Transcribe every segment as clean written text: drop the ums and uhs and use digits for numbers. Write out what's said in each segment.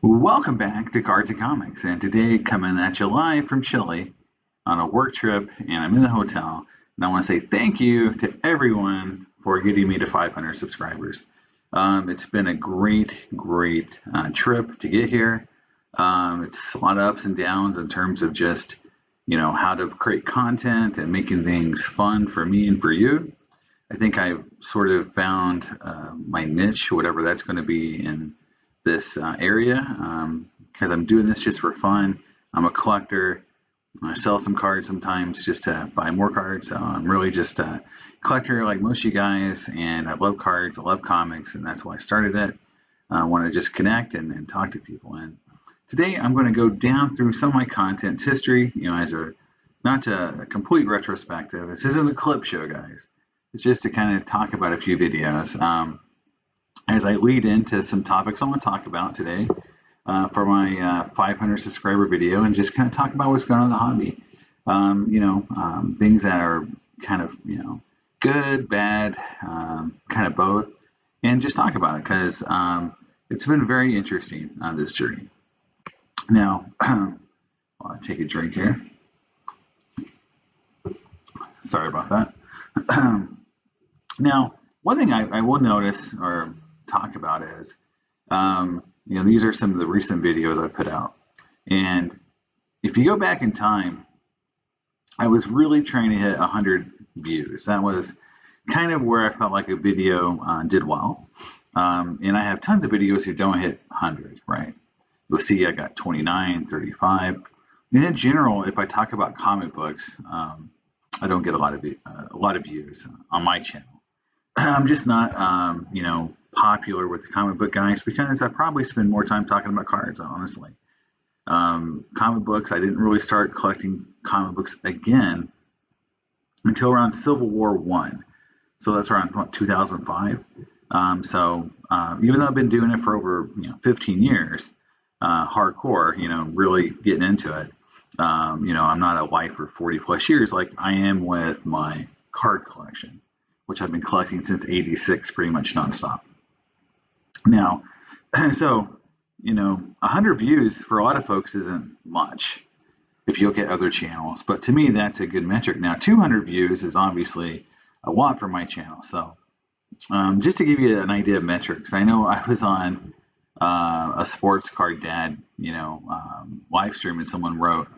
Welcome back to Cards and Comics, and today coming at you live from Chile on a work trip, and I'm in the hotel, and I want to say thank you to everyone for getting me to 500 subscribers. It's been a great trip to get here. It's a lot of ups and downs in terms of just, how to create content and making things fun for me and for you. I think I've sort of found my niche, whatever that's going to be in this area, because I'm doing this just for fun. I'm a collector. I sell some cards sometimes just to buy more cards. So I'm really just a collector like most of you guys, and I love cards. I love comics, and that's why I started it. I want to just connect and talk to people. And today I'm going to go down through some of my content's history, as a not a complete retrospective. This isn't a clip show, guys. It's just to kind of talk about a few videos. As I lead into some topics I'm going to talk about today for my 500 subscriber video, and just kind of talk about what's going on in the hobby. Things that are kind of, good, bad, kind of both, and just talk about it because it's been very interesting on this journey. Now, I'll take a drink here. Sorry about that. Now, one thing I will notice or talk about is, these are some of the recent videos I put out. And if you go back in time, I was really trying to hit 100 views. That was kind of where I felt like a video did well. And I have tons of videos who don't hit 100, right? You'll see I got 29, 35. And in general, if I talk about comic books, I don't get a lot of views on my channel. I'm just not, popular with the comic book guys because I probably spend more time talking about cards, honestly. Comic books, I didn't really start collecting comic books again until around Civil War I. So that's around 2005. Even though I've been doing it for over 15 years, hardcore, really getting into it. I'm not a lifer 40 plus years like I am with my card collection, which I've been collecting since '86, pretty much nonstop. Now, so 100 views for a lot of folks isn't much if you look at other channels, but to me that's a good metric. Now, 200 views is obviously a lot for my channel. So just to give you an idea of metrics, I know I was on a sports card dad live stream, and someone wrote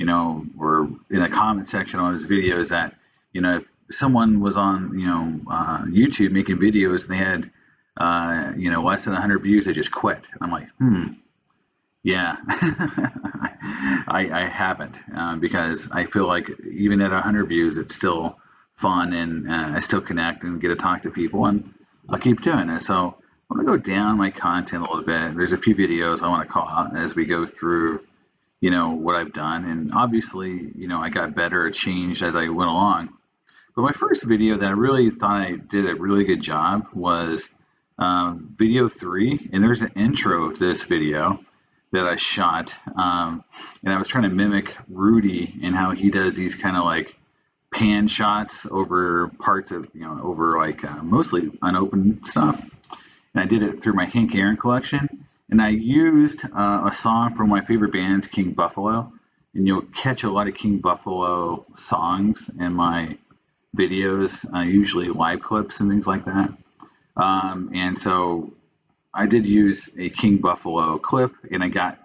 or in a comment section on his videos that if someone was on YouTube making videos and they had less than 100 views, they just quit. I'm like, yeah. I haven't, because I feel like even at 100 views it's still fun, and I still connect and get to talk to people, and I'll keep doing it. So I'm gonna go down my content a little bit. There's a few videos I want to call out as we go through what I've done, and obviously I got better or changed as I went along. But my first video that I really thought I did a really good job was video 3, and there's an intro to this video that I shot, and I was trying to mimic Rudy and how he does these kind of like pan shots over parts of over like mostly unopened stuff, and I did it through my Hank Aaron collection, and I used a song from my favorite bands, King Buffalo, and you'll catch a lot of King Buffalo songs in my videos, usually live clips and things like that. And so I did use a King Buffalo clip, and I got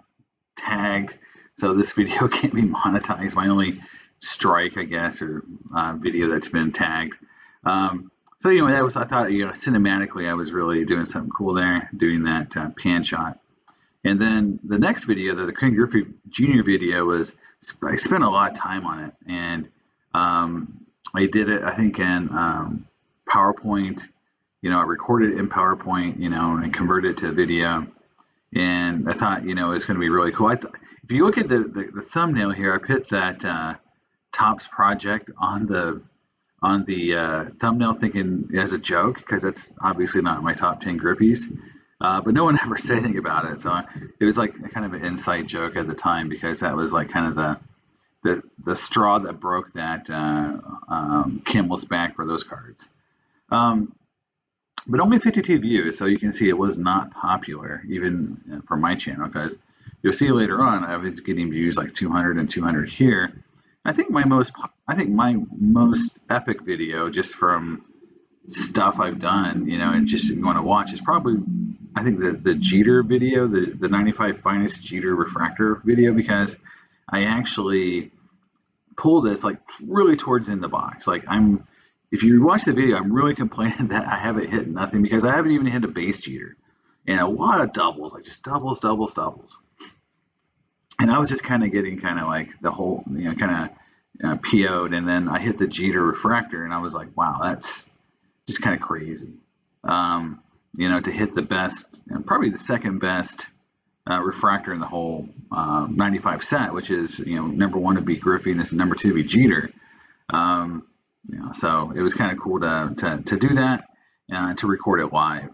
tagged. So this video can't be monetized. My only strike, I guess, or video that's been tagged. So that was, I thought, cinematically, I was really doing something cool there, doing that pan shot. And then the next video, the Ken Griffey Jr. video, was, I spent a lot of time on it, and I did it, I think, in PowerPoint. I recorded it in PowerPoint, and converted it to a video. And I thought, it's going to be really cool. If you look at the thumbnail here, I put that Topps project on the thumbnail, thinking as a joke, because that's obviously not my top 10 Griffies. But no one ever said anything about it. So it was like kind of an inside joke at the time, because that was like kind of the straw that broke that camel's back for those cards. but only 52 views. So you can see it was not popular even for my channel, because you'll see later on I was getting views like 200 and 200 here. I think my most epic video, just from stuff I've done, and just if you want to watch, is probably, I think, the Jeter video, the 95 finest Jeter refractor video, because I actually pull this like really towards in the box. Like, if you watch the video, I'm really complaining that I haven't hit nothing, because I haven't even hit a base Jeter, and a lot of doubles, like just doubles, doubles, doubles. And I was just kind of getting kind of like the whole, kind of PO'd, and then I hit the Jeter refractor, and I was like, wow, that's just kind of crazy. To hit the best, probably the second best refractor in the whole 95 set, which is, number one to be Griffey, and this number two to be Jeter. So it was kind of cool to do that, to record it live.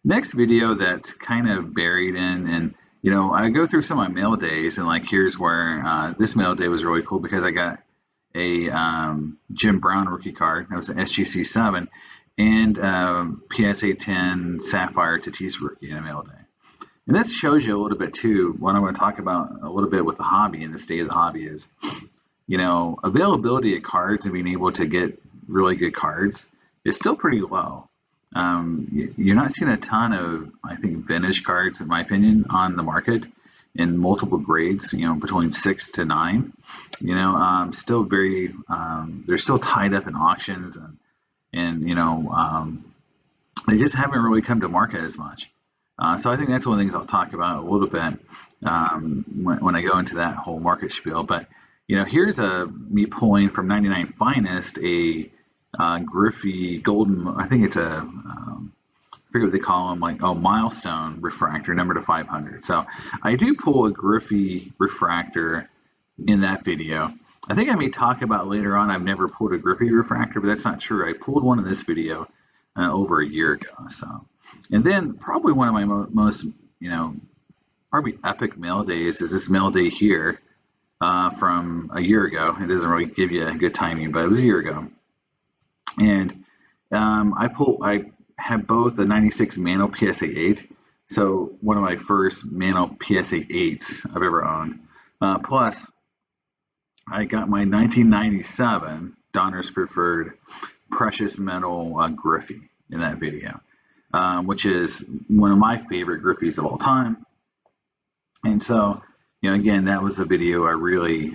Next video that's kind of buried in, and I go through some of my mail days, and like here's where this mail day was really cool, because I got a Jim Brown rookie card. That was an SGC 7, and PSA 10 Sapphire Tatis rookie in a mail day. And this shows you a little bit too what I'm going to talk about a little bit with the hobby and the state of the hobby is, availability of cards and being able to get really good cards is still pretty low. You're not seeing a ton of, I think, vintage cards, in my opinion, on the market in multiple grades, between 6 to 9. Still very, they're still tied up in auctions, and they just haven't really come to market as much. So I think that's one of the things I'll talk about a little bit when I go into that whole market spiel. But here's me pulling from 99 Finest a Griffey Golden. I think it's I forget what they call them, like, milestone refractor, number to 500. So I do pull a Griffey refractor in that video. I think I may talk about later on, I've never pulled a Griffey refractor, but that's not true. I pulled one in this video over a year ago. So, and then probably one of my most, probably epic mail days is this mail day here from a year ago. It doesn't really give you a good timing, but it was a year ago. And I have both a 96 Mano PSA 8, so one of my first Mano PSA 8s I've ever owned. Plus, I got my 1997 Donruss Preferred Precious Metal Griffey in that video, which is one of my favorite Griffies of all time. And so, again, that was a video I really,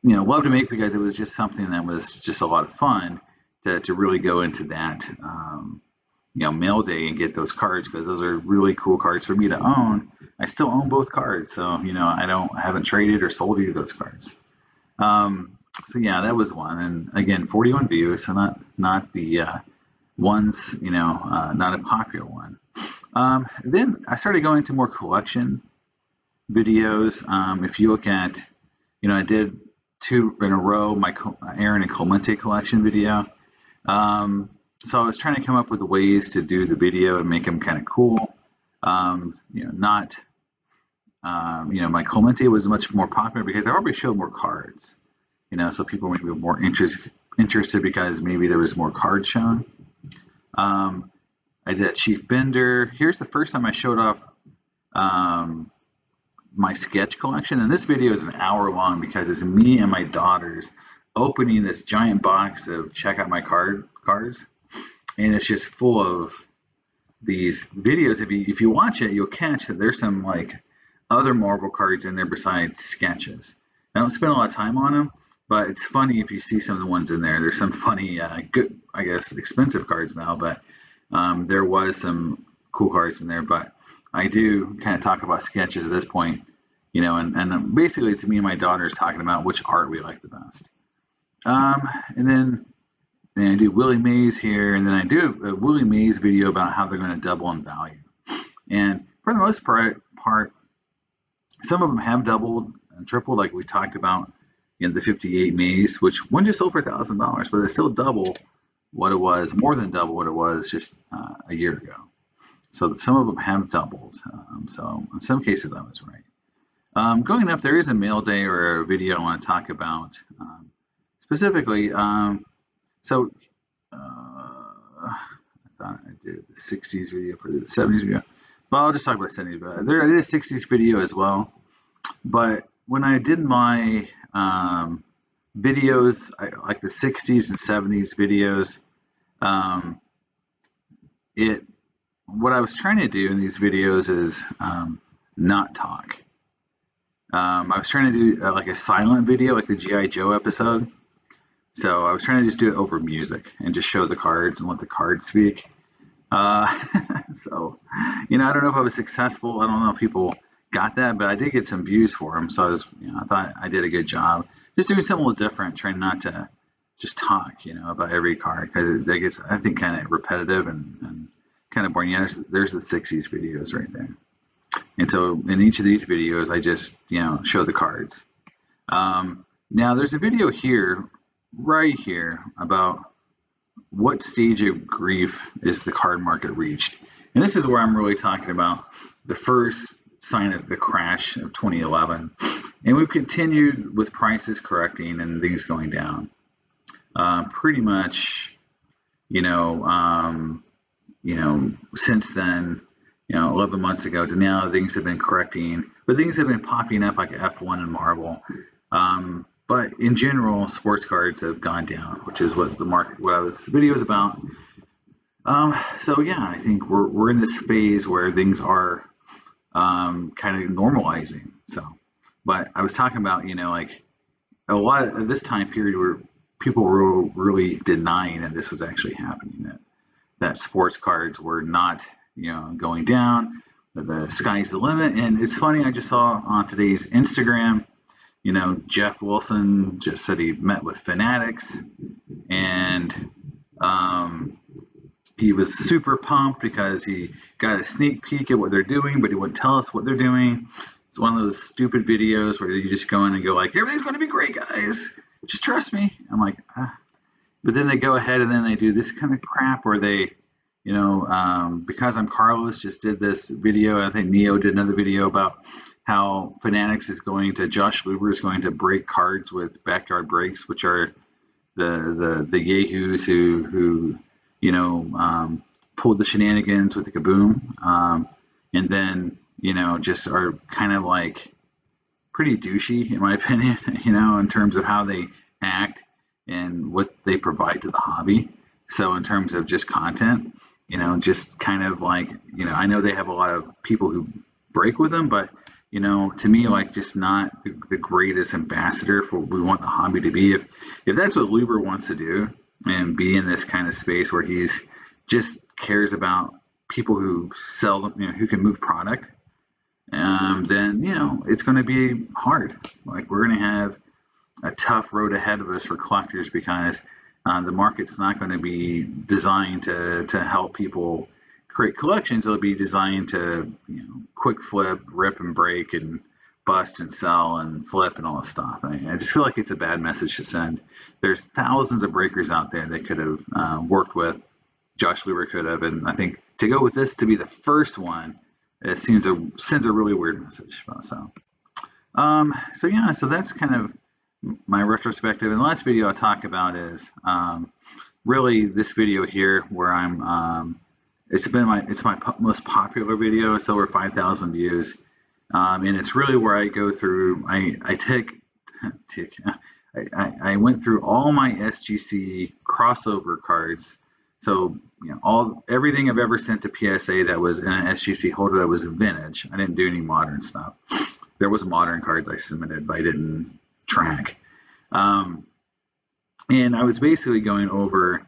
loved to make, because it was just something that was just a lot of fun to really go into that, mail day and get those cards, because those are really cool cards for me to own. I still own both cards, so I haven't traded or sold either of those cards. So yeah, that was one, and again, 41 views, so not the ones, not a popular one. Then I started going to more collection videos. If you look at, I did 2 in a row, my Aaron and Clemente collection video. So I was trying to come up with ways to do the video and make them kind of cool. My Clemente was much more popular because I already showed more cards, so people might be more interested because maybe there was more cards shown. I did a Chief Bender. Here's the first time I showed off my sketch collection, and this video is an hour long because it's me and my daughters opening this giant box of check out my cards, and it's just full of these videos. If you watch it, you'll catch that there's some like other Marvel cards in there besides sketches. I don't spend a lot of time on them, but it's funny if you see some of the ones in there. There's some funny, good, I guess, expensive cards now, but there was some cool cards in there. But I do kind of talk about sketches at this point, and basically it's me and my daughters talking about which art we like the best. And then I do Willie Mays here, and then I do a Willie Mays video about how they're going to double in value. And for the most part, some of them have doubled and tripled, like we talked about in the 58 Mays, which one just sold for $1,000, but it's still double what it was, more than double what it was just a year ago. So some of them have doubled. So in some cases, I was right. Going up, there is a mail day or a video I want to talk about specifically. thought I did the 60s video for the 70s video. Well, I'll just talk about 70s. But I did a 60s video as well. But when I did my videos, like the 60s and 70s videos, what I was trying to do in these videos is not talk. I was trying to do like a silent video, like the G.I. Joe episode. So I was trying to just do it over music and just show the cards and let the cards speak. So, I don't know if I was successful. I don't know if people got that, but I did get some views for them. So I thought I did a good job. Just doing something a little different, trying not to just talk, about every card, because it gets, I think, kind of repetitive and kind of boring. Yeah, there's the 60s videos right there. And so in each of these videos, I just, show the cards. Now there's a video here, right here, about what stage of grief is the card market reached. And this is where I'm really talking about the first sign of the crash of 2011. And we've continued with prices correcting and things going down. Pretty much, since then, 11 months ago to now, things have been correcting, but things have been popping up like F1 and Marvel. But in general, sports cards have gone down, which is what the video is about. So yeah, I think we're in this phase where things are kind of normalizing. So, but I was talking about, like a lot of this time period where people were really denying that this was actually happening, that sports cards were not, going down, that the sky's the limit. And it's funny, I just saw on today's Instagram, Jeff Wilson just said he met with Fanatics, and he was super pumped because he got a sneak peek at what they're doing, but he wouldn't tell us what they're doing. It's one of those stupid videos where you just go in and go like, everything's going to be great, guys. Just trust me. I'm like, But then they go ahead and then they do this kind of crap where they, because I'm Carlos, just did this video. I think Neo did another video about how Fanatics is going to, Josh Luber is going to break cards with backyard breaks, which are the yahoos who pulled the shenanigans with the Kaboom, and then just are kind of like pretty douchey in my opinion, in terms of how they act and what they provide to the hobby. So in terms of just content, just kind of like, I know they have a lot of people who break with them, but to me, like, just not the greatest ambassador for what we want the hobby to be. If that's what Luber wants to do and be in this kind of space where he's just cares about people who sell them, who can move product, then, it's going to be hard. Like, we're going to have a tough road ahead of us for collectors because the market's not going to be designed to help people create collections. It'll be designed to, quick flip, rip and break and bust and sell and flip and all this stuff. I just feel like it's a bad message to send. There's thousands of breakers out there that could have worked with. Josh Luber could have, and I think to go with this to be the first one, it sends a really weird message. So that's kind of my retrospective. And the last video I'll talk about is really this video here where I'm. It's my most popular video. It's over 5,000 views, and it's really where I go through. I went through all my SGC crossover cards. So everything I've ever sent to PSA that was in an SGC holder that was vintage. I didn't do any modern stuff. There was modern cards I submitted, but I didn't track. And I was basically going over,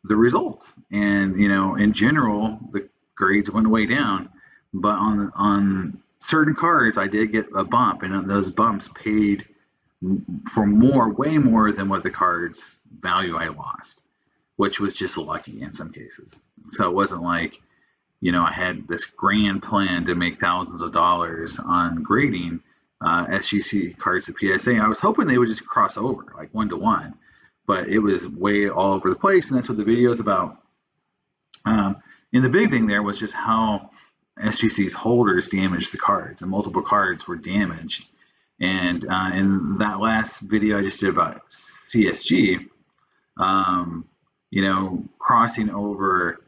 the results, and in general the grades went way down, but on certain cards I did get a bump, and those bumps paid for way more than what the card's value I lost, which was just lucky in some cases. So it wasn't like I had this grand plan to make thousands of dollars on grading SGC cards to PSA. I was hoping they would just cross over like 1-to-1. But it was way all over the place, and that's what the video is about. And the big thing there was just how SGC's holders damaged the cards, and multiple cards were damaged. And in that last video I just did about CSG, crossing over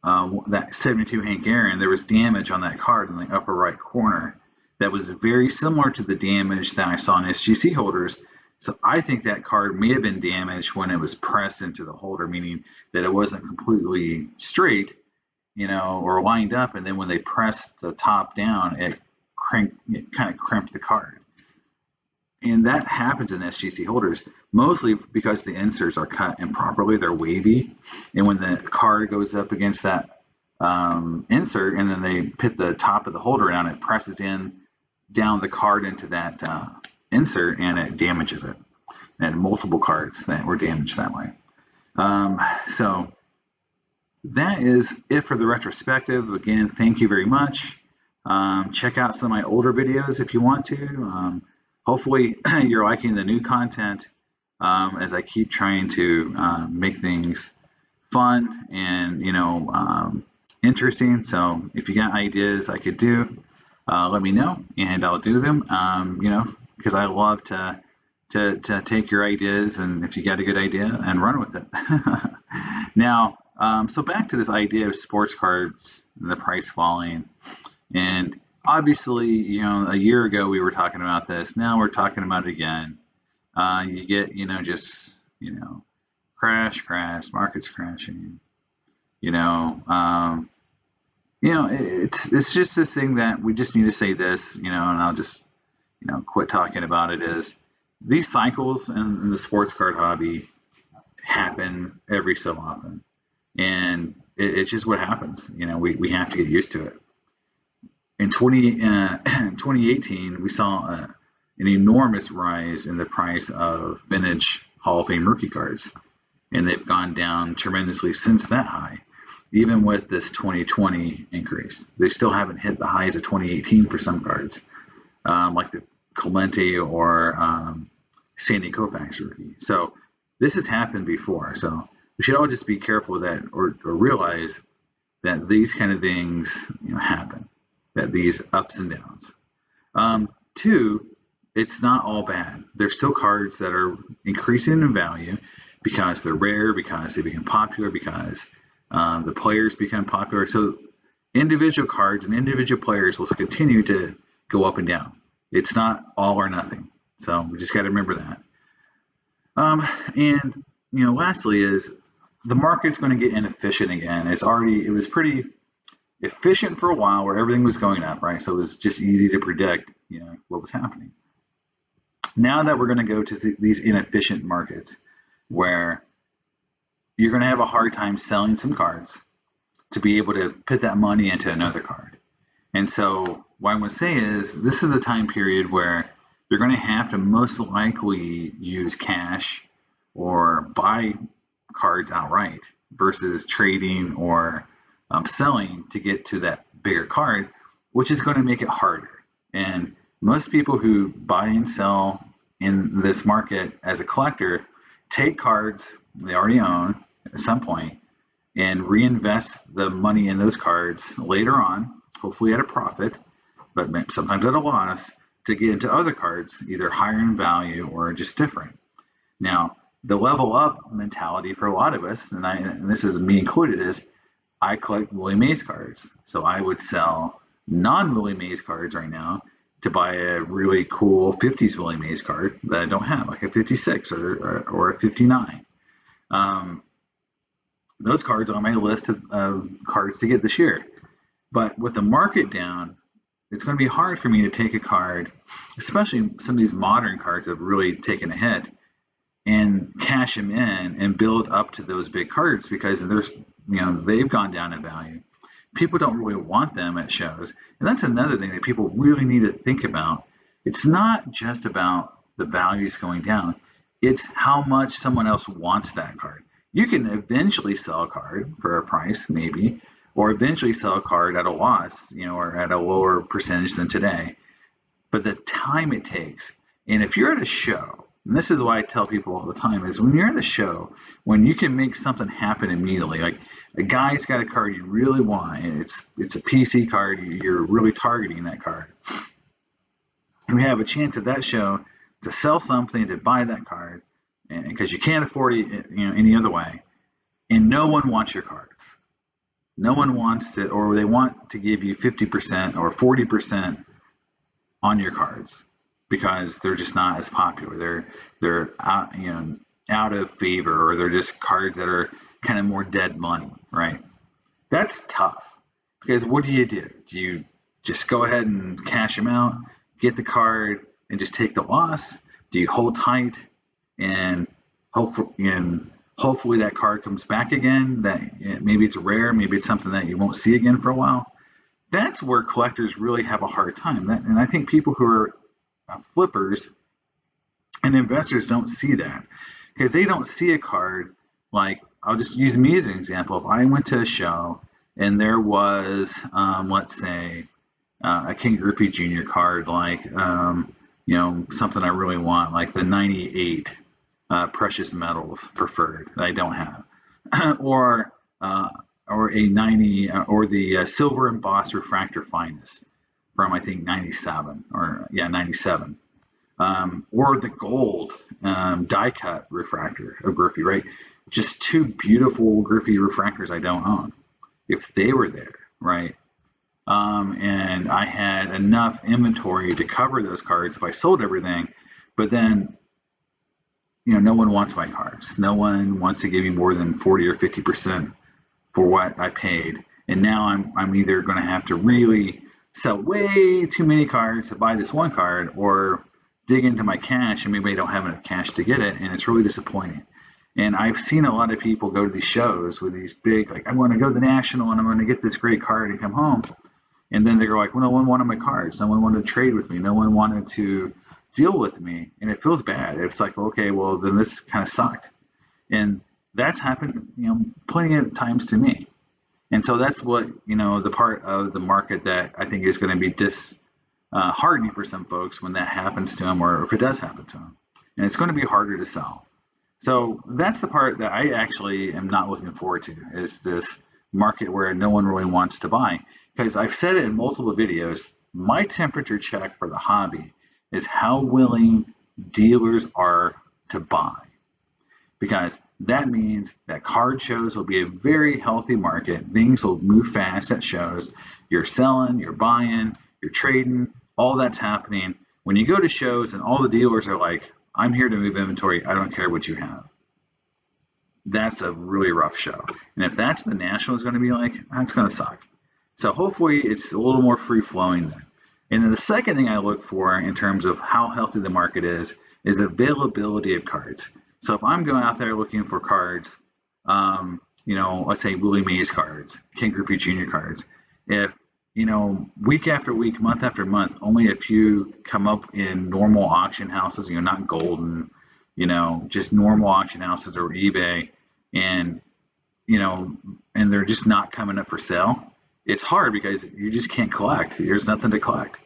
that 72 Hank Aaron, there was damage on that card in the upper right corner that was very similar to the damage that I saw in SGC holders. So I think that card may have been damaged when it was pressed into the holder, meaning that it wasn't completely straight, or lined up, and then when they pressed the top down, it kind of crimped the card. And that happens in SGC holders, mostly because the inserts are cut improperly, they're wavy, and when the card goes up against that insert, and then they put the top of the holder down, it presses down the card into that insert, and it damages it. And multiple cards that were damaged that way. So that is it for the retrospective. Again, thank you very much. Check out some of my older videos if you want to. Hopefully you're liking the new content as I keep trying to make things fun and interesting. So if you got ideas I could do, let me know and I'll do them. Because I love to take your ideas, and if you got a good idea, and run with it. Now, so back to this idea of sports cards and the price falling, and obviously, a year ago we were talking about this. Now we're talking about it again. You get, crash, markets crashing. It's just this thing that we just need to say this, and I'll just, quit talking about it. Is these cycles in the sports card hobby happen every so often, and it's just what happens. We have to get used to it. In 2018, we saw an enormous rise in the price of vintage Hall of Fame rookie cards, and they've gone down tremendously since that high. Even with this 2020 increase, they still haven't hit the highs of 2018 for some cards, like the Clemente or Sandy Koufax rookie. So this has happened before. So we should all just be careful that, or realize that these kind of things happen, that these ups and downs. Two, it's not all bad. There's still cards that are increasing in value because they're rare, because they become popular, because the players become popular. So individual cards and individual players will continue to go up and down. It's not all or nothing. So we just got to remember that. And lastly is the market's going to get inefficient again. It was pretty efficient for a while where everything was going up, right? So it was just easy to predict, what was happening. Now that we're going to go to these inefficient markets where you're going to have a hard time selling some cards to be able to put that money into another card. And so what I'm going to say is this is the time period where you're going to have to most likely use cash or buy cards outright versus trading or selling to get to that bigger card, which is going to make it harder. And most people who buy and sell in this market as a collector take cards they already own at some point and reinvest the money in those cards later on, hopefully at a profit, but sometimes at a loss, to get into other cards, either higher in value or just different. Now, the level up mentality for a lot of us, and this is me included, is I collect Willie Mays cards. So I would sell non-Willie Mays cards right now to buy a really cool 50s Willie Mays card that I don't have, like a 56 or a 59. Those cards are on my list of cards to get this year. But with the market down, it's going to be hard for me to take a card, especially some of these modern cards have really taken a hit, and cash them in and build up to those big cards because they've gone down in value. People don't really want them at shows. And that's another thing that people really need to think about. It's not just about the values going down. It's how much someone else wants that card. You can eventually sell a card for a price, maybe, or eventually sell a card at a loss, or at a lower percentage than today. But the time it takes, and if you're at a show, and this is why I tell people all the time, is when you're at a show, when you can make something happen immediately, like a guy's got a card you really want, and it's a PC card, you're really targeting that card. And we have a chance at that show to sell something, to buy that card, and because you can't afford it any other way. and no one wants your cards. No one wants to, or they want to give you 50% or 40% on your cards because they're just not as popular. They're out, out of favor, or they're just cards that are kind of more dead money, right? That's tough because what do? Do you just go ahead and cash them out, get the card, and just take the loss? Do you hold tight and hopefully that card comes back again? That maybe it's rare, maybe it's something that you won't see again for a while. That's where collectors really have a hard time. And I think people who are flippers and investors don't see that because they don't see a card like, I'll just use me as an example. If I went to a show and there was, let's say, a King Griffey Jr. card, like, something I really want, like the 98 precious metals preferred that I don't have, or a 90, or the silver embossed refractor finest from, I think, 97, or 97. Or the gold die cut refractor of Griffey, right? Just two beautiful Griffey refractors I don't own. If they were there, right? And I had enough inventory to cover those cards if I sold everything, but then, no one wants my cards. No one wants to give me more than 40 or 50% for what I paid. And now I'm either going to have to really sell way too many cards to buy this one card, or dig into my cash and maybe I don't have enough cash to get it, and it's really disappointing. And I've seen a lot of people go to these shows with these big, like, I'm going to go to the National and I'm going to get this great card and come home. And then they're like, well, no one wanted my cards. No one wanted to trade with me. No one wanted to deal with me. And it feels bad. It's like, okay, well, then this kind of sucked. And that's happened, plenty of times to me. And so that's what, the part of the market that I think is going to be disheartening for some folks when that happens to them, or if it does happen to them. And it's going to be harder to sell. So that's the part that I actually am not looking forward to, is this market where no one really wants to buy. Because I've said it in multiple videos, my temperature check for the hobby is how willing dealers are to buy. Because that means that card shows will be a very healthy market. Things will move fast at shows. You're selling, you're buying, you're trading, all that's happening. When you go to shows and all the dealers are like, I'm here to move inventory, I don't care what you have. That's a really rough show. And if that's what the National is going to be like, that's going to suck. So hopefully it's a little more free-flowing then. And then the second thing I look for in terms of how healthy the market is availability of cards. So if I'm going out there looking for cards, let's say Willie Mays cards, Ken Griffey Jr. cards, if, week after week, month after month, only a few come up in normal auction houses, not Golden, just normal auction houses or eBay, and, and they're just not coming up for sale, it's hard because you just can't collect. There's nothing to collect.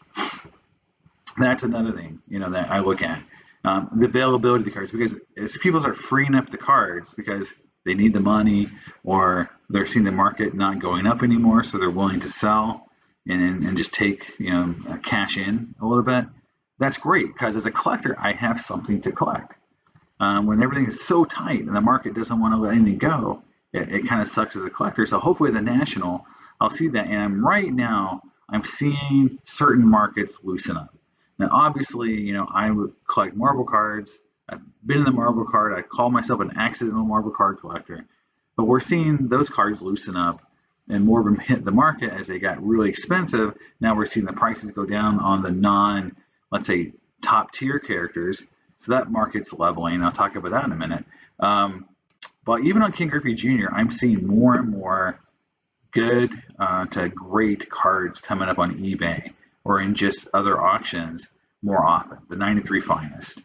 That's another thing, that I look at. The availability of the cards, because as people start freeing up the cards because they need the money, or they're seeing the market not going up anymore, so they're willing to sell and just take, cash in a little bit. That's great, because as a collector, I have something to collect. When everything is so tight and the market doesn't want to let anything go, it kind of sucks as a collector. So hopefully the National, I'll see that. And right now, I'm seeing certain markets loosen up. Now, obviously, I would collect Marvel cards. I've been in the Marvel card. I call myself an accidental Marvel card collector. But we're seeing those cards loosen up and more of them hit the market as they got really expensive. Now we're seeing the prices go down on the let's say, top tier characters. So that market's leveling. I'll talk about that in a minute. But even on King Griffey Jr., I'm seeing more and more good to great cards coming up on eBay or in just other auctions more often. The 93 finest.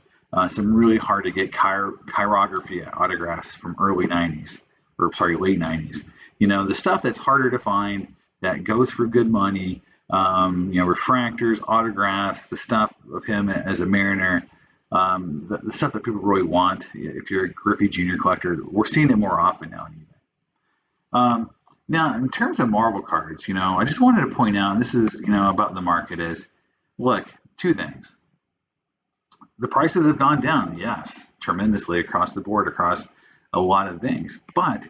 Some really hard to get chirography autographs from late 90s. The stuff that's harder to find, that goes for good money, refractors, autographs, the stuff of him as a Mariner, the stuff that people really want. If you're a Griffey Jr. collector, we're seeing it more often now on eBay. Now, in terms of Marvel cards, I just wanted to point out, and this is, about the market is, look, two things. The prices have gone down, yes, tremendously across the board, across a lot of things. But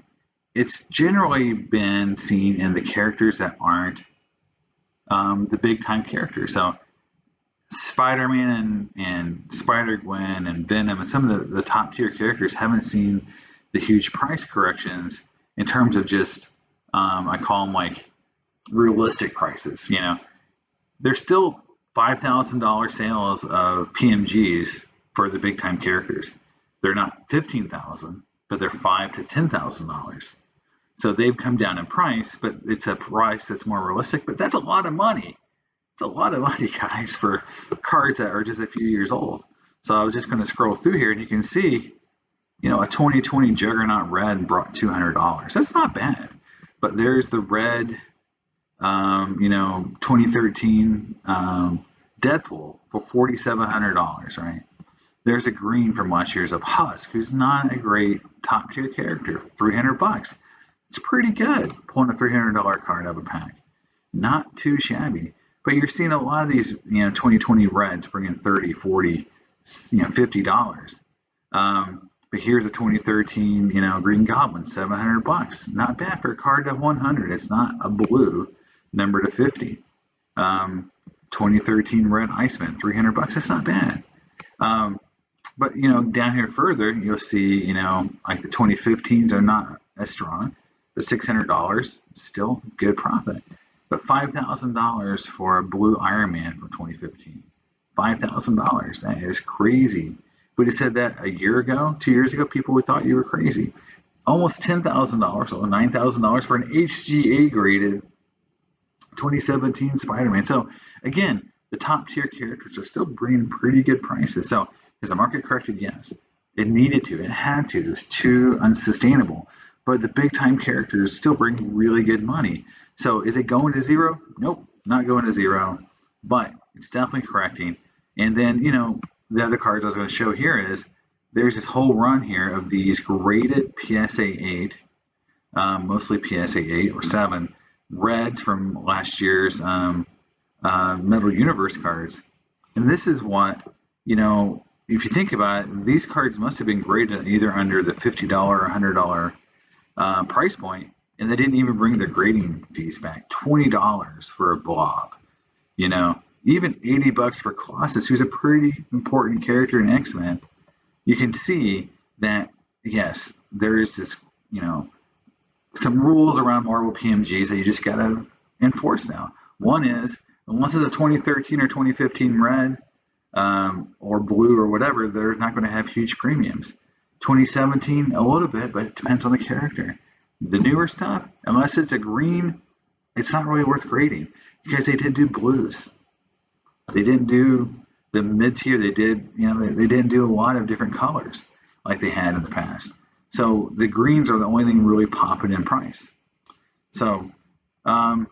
it's generally been seen in the characters that aren't the big time characters. So Spider-Man and Spider-Gwen and Venom and some of the top tier characters haven't seen the huge price corrections in terms of just I call them like realistic prices. There's still $5,000 sales of PMGs for the big time characters. They're not 15,000, but they're $5,000 to $10,000. So they've come down in price, but it's a price that's more realistic. But that's a lot of money. It's a lot of money, guys, for cards that are just a few years old. So I was just going to scroll through here, and you can see, a 2020 Juggernaut Red brought $200. That's not bad. But there's the red, 2013 Deadpool for $4,700, right? There's a green from last year's of Husk, who's not a great top tier character, $300. It's pretty good pulling a $300 card out of a pack. Not too shabby. But you're seeing a lot of these, 2020 Reds bring in $30, $40, $50. But here's a 2013, Green Goblin, $700. Not bad for a card to 100. It's not a blue number to 50. 2013 Red Iceman, $300. That's not bad. But down here further, you'll see, like the 2015s are not as strong. The $600, still good profit. But $5,000 for a blue Iron Man from 2015. $5,000. That is crazy. If we'd have said that a year ago, 2 years ago, people would have thought you were crazy. Almost $10,000, or $9,000 for an HGA graded 2017 Spider-Man. So again, the top tier characters are still bringing pretty good prices. So is the market corrected? Yes. It needed to. It had to. It was too unsustainable. But the big time characters still bring really good money. So is it going to zero? Nope, not going to zero. But it's definitely correcting. And then, the other cards I was going to show here is there's this whole run here of these graded PSA 8, mostly PSA 8 or 7, reds from last year's Metal Universe cards. And this is what, if you think about it, these cards must have been graded either under the $50 or $100 price point, and they didn't even bring their grading fees back. $20 for a Blob, even $80 for Colossus, who's a pretty important character in X-Men. You can see that, yes, there is this, some rules around Marvel PMGs that you just got to enforce now. One is, unless it's a 2013 or 2015 red or blue or whatever, they're not going to have huge premiums. 2017, a little bit, but it depends on the character. The newer stuff, unless it's a green, it's not really worth grading because they did do blues. They didn't do the mid-tier. They did, they didn't do a lot of different colors like they had in the past. So the greens are the only thing really popping in price. So, again,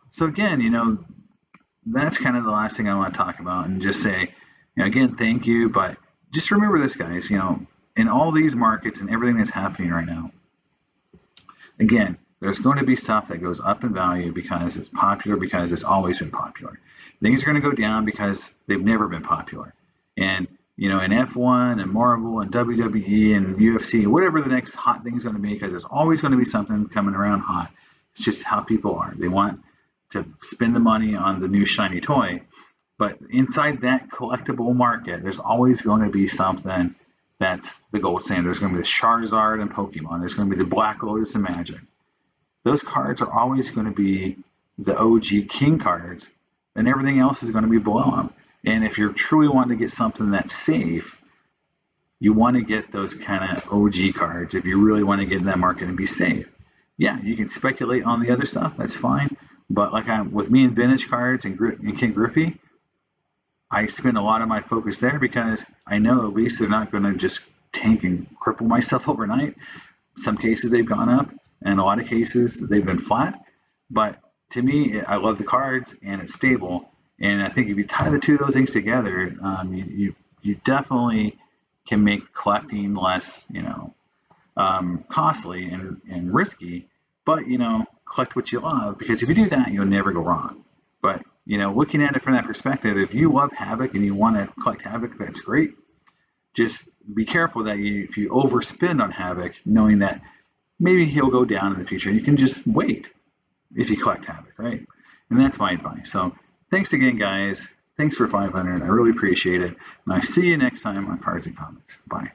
that's kind of the last thing I want to talk about and just say, again, thank you. But just remember this, guys, in all these markets and everything that's happening right now, again, there's going to be stuff that goes up in value because it's popular, because it's always been popular. Things are going to go down because they've never been popular. And, in F1 and Marvel and WWE and UFC, whatever the next hot thing is going to be, because there's always going to be something coming around hot. It's just how people are. They want to spend the money on the new shiny toy. But inside that collectible market, there's always going to be something that's the gold standard. There's going to be the Charizard and Pokemon. There's going to be the Black Lotus and Magic. Those cards are always going to be the OG King cards, and everything else is going to be below them. And if you're truly wanting to get something that's safe, you want to get those kind of OG cards if you really want to get in that market and be safe. Yeah, you can speculate on the other stuff. That's fine. But with me and vintage cards and King Griffey, I spend a lot of my focus there because I know at least they're not going to just tank and cripple myself overnight. Some cases they've gone up, and a lot of cases they've been flat. But to me, I love the cards and it's stable. And I think if you tie the two of those things together, you definitely can make collecting less, costly and risky. But collect what you love, because if you do that, you'll never go wrong. But looking at it from that perspective, if you love Havoc and you want to collect Havoc, that's great. Just be careful that if you overspend on Havoc, knowing that maybe he'll go down in the future. You can just wait if you collect Havoc, right? And that's my advice. So thanks again, guys. Thanks for 500. I really appreciate it. And I see you next time on Cards and Comics. Bye.